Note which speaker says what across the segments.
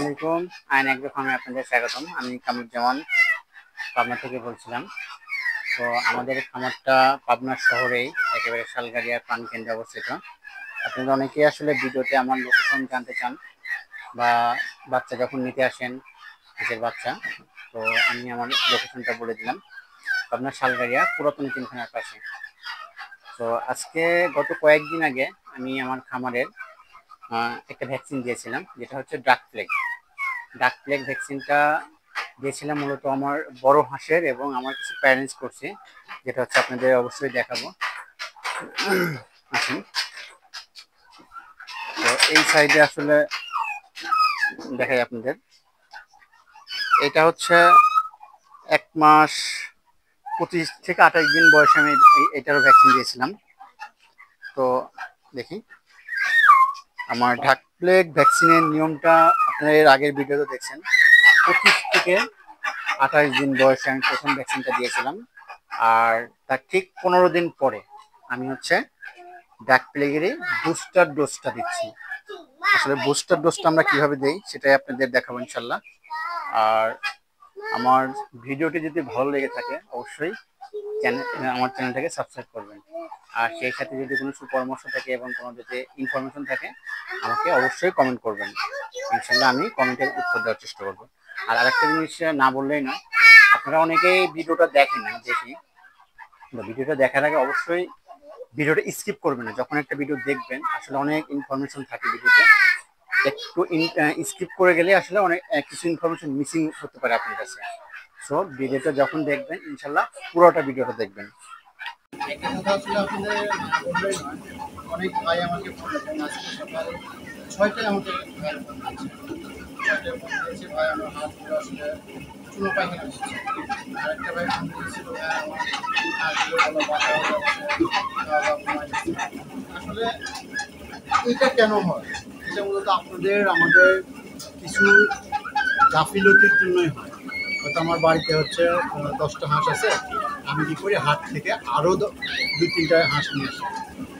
Speaker 1: আলাইকুম। আইন এগ্রো ফার্মে আপনাদের স্বাগতম। আমি কামরুজ্জামান পাবনা থেকে বলছিলাম। তো আমাদের খামারটা পাবনা শহরেই একেবারে শালগাড়িয়া প্রাণকেন্দ্রে অবস্থিত। আপনারা অনেকেই আসলে ভিডিওতে আমার লোকেশন জানতে চান বা বাচ্চা যখন নিতে আসেন নিজের বাচ্চা, তো আমি আমার লোকেশনটা বলে দিলাম। পাবনা শালগাড়িয়া পুরাতন চিনখানার পাশে। তো আজকে গত কয়েকদিন আগে আমি আমার খামারের একটা ভ্যাকসিন দিয়েছিলাম, যেটা হচ্ছে ডাক প্লেগ ভ্যাকসিনটা দিয়েছিলাম মূলত আমার বড় হাঁসের এবং আমার কিছু প্যারেন্টস করছে, যেটা হচ্ছে আপনাদের অবশ্যই দেখাবো। আসুন, তো এই সাইডে আসলে দেখাই আপনাদের। এটা হচ্ছে 1 মাস 25 থেকে 28 দিন বয়সে আমি এটারও ভ্যাকসিন দিয়েছিলাম। তো দেখি, আমার ডাক প্লেগ ভ্যাকসিনের নিয়মটা আপনারা এর আগের ভিডিওতে দেখছেন। 25 থেকে 28 দিন বয়সে আমি প্রথম ভ্যাকসিনটা দিয়েছিলাম, আর তার ঠিক 15 দিন পরে আমি হচ্ছে ডাক প্লেগেরই বুস্টার ডোজটা দিচ্ছি। আসলে বুস্টার ডোজটা আমরা কিভাবে দেই সেটাই আপনাদের দেখাবো ইনশাল্লাহ। আর আমার ভিডিওটি যদি ভালো লেগে থাকে অবশ্যই আমার চ্যানেলটাকে সাবস্ক্রাইব করবেন। আর সেই সাথে যদি কোনো সুপরামর্শ থাকে এবং কোনো যদি ইনফরমেশন থাকে আমাকে অবশ্যই কমেন্ট করবেন। ইনশাল্লাহ আমি কমেন্টের উত্তর দেওয়ার চেষ্টা করবো। আর আরেকটা জিনিস না বললেই নয়, আপনারা অনেকেই ভিডিওটা দেখেন, আমি দেখি। ভিডিওটা দেখার আগে অবশ্যই ভিডিওটা স্কিপ করবেন না। যখন একটা ভিডিও দেখবেন আসলে অনেক ইনফরমেশন থাকে ভিডিওতে, একটু স্কিপ করে গেলে আসলে অনেক কিছু ইনফরমেশন মিসিং হতে পারে আপনার কাছে। সো ভিডিওটা যখন দেখবেন ইনশাল্লাহ পুরোটা ভিডিওটা দেখবেন। একটা কথা আসলে আপনাদের বললেই নয়, অনেক ভাই আমাকে ফোন করেন। আজকে সকাল 6টায় আমাকে ভাই ফোন দিয়েছে। 6টায় ফোন দিয়েছে, ভাই আমার হাতগুলো আসলে চুনো পায়খানা এসেছে। আর একটা ভাই ফোন দিয়েছিল, ভাই আমার হাতগুলো ভালো বাঁকা হয়ে যাচ্ছে, খাওয়া দাওয়া কমাই দিচ্ছে। আসলে এটা কেন হয়? এটা মূলত আপনাদের আমাদের কিছু গাফিলতির জন্যই হয়। হয়তো আমার বাড়িতে হচ্ছে 10টা হাঁস আছে, আমি কি করি হাট থেকে আরও 2-3টা হাঁস নিয়ে আসি।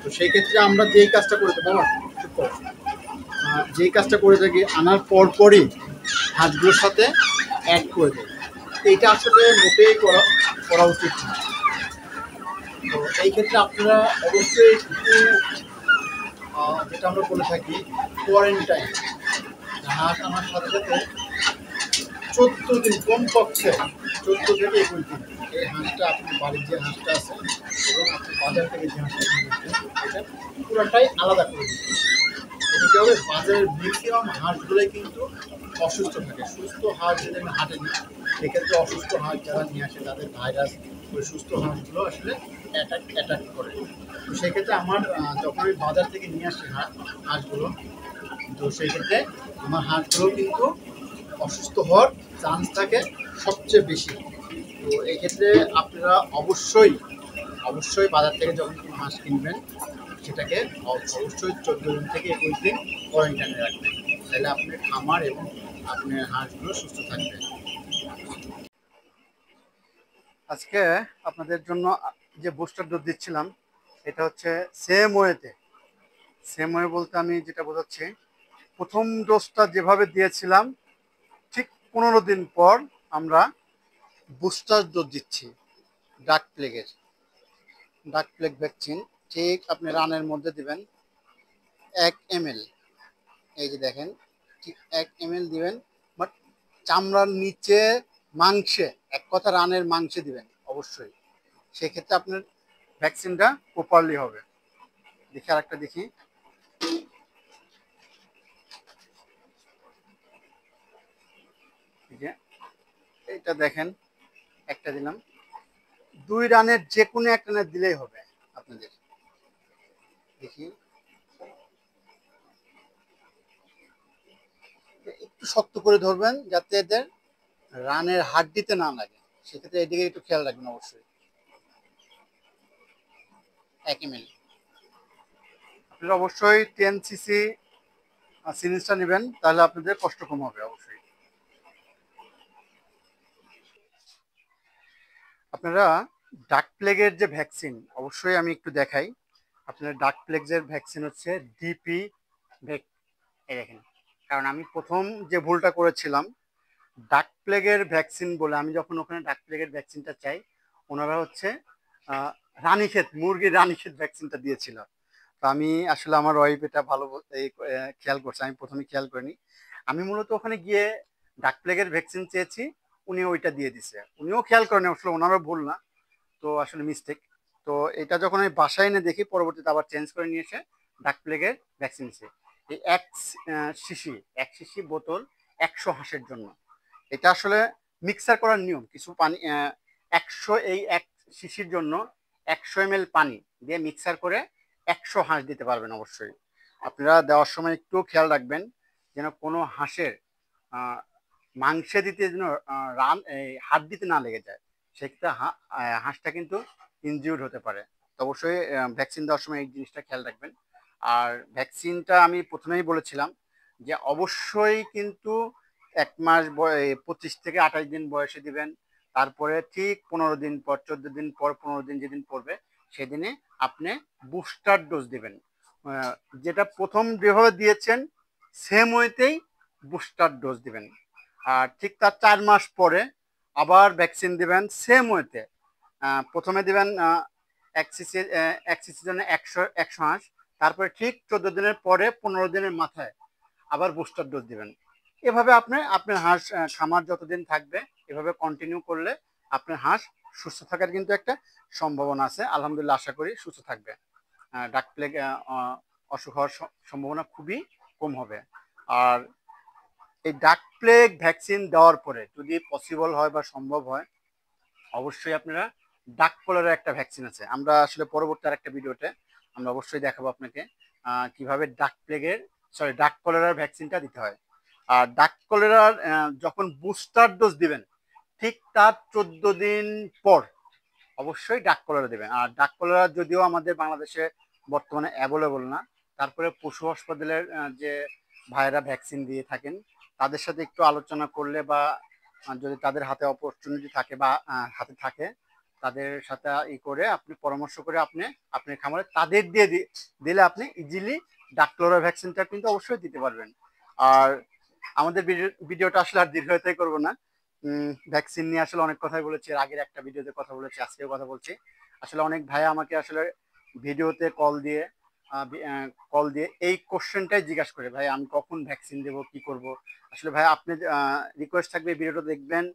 Speaker 1: তো সেই ক্ষেত্রে আমরা যেই কাজটা করে থাকি, বাবা চুপ করো, যেই কাজটা করে থাকি আনার পরপরই হাঁসগুলোর সাথে অ্যাড করে দেয়। এইটা আসলে মোটেই করা উচিত না। তো এই ক্ষেত্রে আপনারা অবশ্যই একটু যেটা আমরা বলে থাকি কোয়ারেন্টাইন, হাঁস আনার সাথে সাথে 14 দিন, কমপক্ষে 14 থেকে 21 দিন এই হাঁসটা আপনার বাড়ির যে হাঁসটা আছে এবং আপনি বাজার থেকে যে হাঁসটা কিনেছেন এটা পুরোটাই আলাদা করে দিচ্ছেন। এটা কী হবে, বাজারের ম্যাক্সিমাম হাঁসগুলোই কিন্তু অসুস্থ থাকে। সুস্থ হাঁস যদি আমি হাটে নিই, সেক্ষেত্রে অসুস্থ হাঁস যারা নিয়ে আসে তাদের ভাইরাস ওই সুস্থ হাঁসগুলো আসলে অ্যাটাক করে। তো সেক্ষেত্রে আমার যখন আমি বাজার থেকে নিয়ে আসি হাঁসগুলো, তো সেই ক্ষেত্রে আমার হাঁসগুলো কিন্তু অসুস্থ হওয়ার চান্স থাকে সবচেয়ে বেশি। তো এই ক্ষেত্রে আপনারা অবশ্যই বাজার থেকে যখন কোনো হাঁস কিনবেন সেটাকে অবশ্যই 14 দিন থেকে 21 দিন কোয়ারেন্টাইনে রাখবেন, তাহলে আপনার খামার এবং আপনার হাঁসগুলো সুস্থ থাকবে। আজকে আপনাদের জন্য যে বুস্টার ডোজ দিচ্ছিলাম এটা হচ্ছে সেম ওয়ে বলতে আমি যেটা বোঝাচ্ছি, প্রথম ডোজটা যেভাবে দিয়েছিলাম ঠিক 15 দিন পর আমরা বুস্টার ডোজ দিচ্ছি ডাক প্লেগ ভ্যাকসিন। ঠিক আপনি রানের মধ্যে দিবেন 1 ml। এই যে দেখেন, ঠিক 1 ml দিবেন, বাট চামড়ার নিচে মাংসে, এক কথা রানের মাংসে দিবেন অবশ্যই। সেক্ষেত্রে আপনার ভ্যাকসিনটা প্রপারলি হবে। দেখি আর একটা দেখি, এইটা দেখেন, একটা দিলাম। 2 রানের যে কোনো এক রানের দিলেই হবে আপনাদের। দেখি, একটু শক্ত করে ধরবেন যাতে এদের রানের হাড্ডিতে না লাগে, সেক্ষেত্রে এদিকে একটু খেয়াল রাখবেন অবশ্যই। 1 ml আপনারা অবশ্যই 10cc সিরিঞ্জটা নেবেন, তাহলে আপনাদের কষ্ট কম হবে অবশ্যই। আপনারা ডাক প্লেগের যে ভ্যাকসিন, অবশ্যই আমি একটু দেখাই। আপনার ডাক প্লেগের ভ্যাকসিন হচ্ছে ডিপি ভ্যাক। এই দেখেন, কারণ আমি প্রথম যে ভুলটা করেছিলাম, ডাক প্লেগের ভ্যাকসিন বলে আমি যখন ওখানে ডাক প্লেগের ভ্যাকসিনটা চাই, ওনারা হচ্ছে রানীক্ষেত মুরগির রানীক্ষেত ভ্যাকসিনটা দিয়েছিল। তো আমি আসলে আমার ওয়াইফ এটা ভালো খেয়াল করছে, আমি প্রথমে খেয়াল করিনি। আমি মূলত ওখানে গিয়ে ডাক প্লেগের ভ্যাকসিন চেয়েছি, উনি ওইটা দিয়ে দিছে। উনিও খেয়াল করেন, আসলে ওনারও ভুল না, তো আসলে মিস্টেক। তো এটা যখন আমি বাসায় এনে দেখি, পরবর্তীতে আবার চেঞ্জ করে নিয়ে এসে ডাক প্লেগের ভ্যাকসিন দিছে। এই শিশি এক শিশি বোতল 100 হাঁসের জন্য। এটা আসলে মিক্সার করার নিয়ম, কিছু পানি 100 এই এক শিশির জন্য 100 ml পানি দিয়ে মিক্সার করে 100 হাঁস দিতে পারবেন। অবশ্যই আপনারা দেওয়ার সময় একটু খেয়াল রাখবেন যেন কোনো হাঁসের মাংসে দিতে যেন হাত দিতে না লেগে যায়, সেক্ষেত্রে হাঁসটা কিন্তু ইনজিউর্ড হতে পারে। তো অবশ্যই ভ্যাকসিন দেওয়ার সময় এই জিনিসটা খেয়াল রাখবেন। আর ভ্যাকসিনটা আমি প্রথমেই বলেছিলাম যে অবশ্যই কিন্তু 1 মাস 25 থেকে 28 দিন বয়সে দিবেন। তারপরে ঠিক 15 দিন পর, 14 দিন পর, 15 দিন যেদিন পড়বে সেদিনে আপনি বুস্টার ডোজ দিবেন। যেটা প্রথম যেভাবে দিয়েছেন সেম ওয়েতেই বুস্টার ডোজ দিবেন। আর ঠিক তার 4 মাস পরে আবার ভ্যাকসিন দিবেন সেম ওয়েতে। প্রথমে দিবেন 1 সিসির জন্য 100 হাঁস, তারপরে ঠিক 14 দিনের পরে 15 দিনের মাথায় আবার বুস্টার ডোজ দিবেন। এভাবে আপনার হাঁস খামার যতদিন থাকবে এভাবে কন্টিনিউ করলে আপনার হাঁস সুস্থ থাকার কিন্তু একটা সম্ভাবনা আছে। আলহামদুলিল্লাহ, আশা করি সুস্থ থাকবে। ডাক প্লেগ অসুখ হওয়ার সম্ভাবনা খুবই কম হবে। আর এই ডাক প্লেগ ভ্যাকসিন দেওয়ার পরে যদি পসিবল হয় বা সম্ভব হয়, অবশ্যই আপনারা ডাক কলেরার একটা ভ্যাকসিন আছে, আমরা আসলে পরবর্তী আরেকটা ভিডিওতে আমরা অবশ্যই দেখাবো আপনাকে কিভাবে ডাক কলেরার ভ্যাকসিনটা দিতে হয়। আর ডাক কলেরার যখন বুস্টার ডোজ দিবেন ঠিক তার 14 দিন পর অবশ্যই ডাক কলেরা দেবেন। আর ডাক কলেরা যদিও আমাদের বাংলাদেশে বর্তমানে অ্যাভেলেবল না, তারপরে পশু হাসপাতালের যে ভাইরা ভ্যাকসিন দিয়ে থাকেন তাদের সাথে একটু আলোচনা করলে বা যদি তাদের হাতে অপরচুনিটি থাকে বা হাতে থাকে, তাদের সাথে করে আপনি পরামর্শ করে আপনি আপনার খামারে তাদের দিলে আপনি ইজিলি ডাক কলেরা ভ্যাকসিনটা কিন্তু অবশ্যই দিতে পারবেন। আর আমাদের ভিডিওটা আসলে আর দীর্ঘায়িত করবো না। ভ্যাকসিন নিয়ে আসলে অনেক কথাই বলেছি, এর আগের একটা ভিডিওতে কথা বলেছি, আজকেও কথা বলছি। আসলে অনেক ভাই আমাকে আসলে ভিডিওতে কল দিয়ে এই কোশ্চেনটাই জিজ্ঞাসা করে, ভাই আমি কখন ভ্যাকসিন দেবো, কি করব। আসলে ভাই আপনি রিকোয়েস্ট থাকবে ভিডিওটা দেখবেন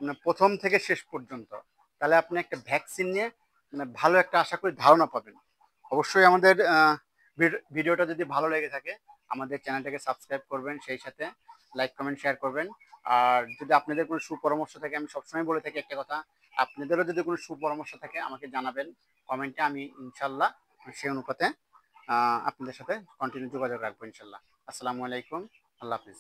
Speaker 1: মানে প্রথম থেকে শেষ পর্যন্ত, তাহলে আপনি একটা ভ্যাকসিন নিয়ে মানে ভালো একটা আশা করি ধারণা পাবেন। অবশ্যই আমাদের ভিডিওটা যদি ভালো লেগে থাকে আমাদের চ্যানেলটাকে সাবস্ক্রাইব করবেন, সেই সাথে লাইক কমেন্ট শেয়ার করবেন। আর যদি আপনাদের কোনো সুপরামর্শ থাকে, আমি সবসময় বলে থাকি একটা কথা, আপনাদেরও যদি কোনো সুপরামর্শ থাকে আমাকে জানাবেন কমেন্টে, আমি ইনশাল্লাহ সেই অনুপাতে আপনাদের সাথে কন্টিনিউ যোগাযোগ রাখবো ইনশাল্লাহ। আসসালামু আলাইকুম, আল্লাহ হাফিজ।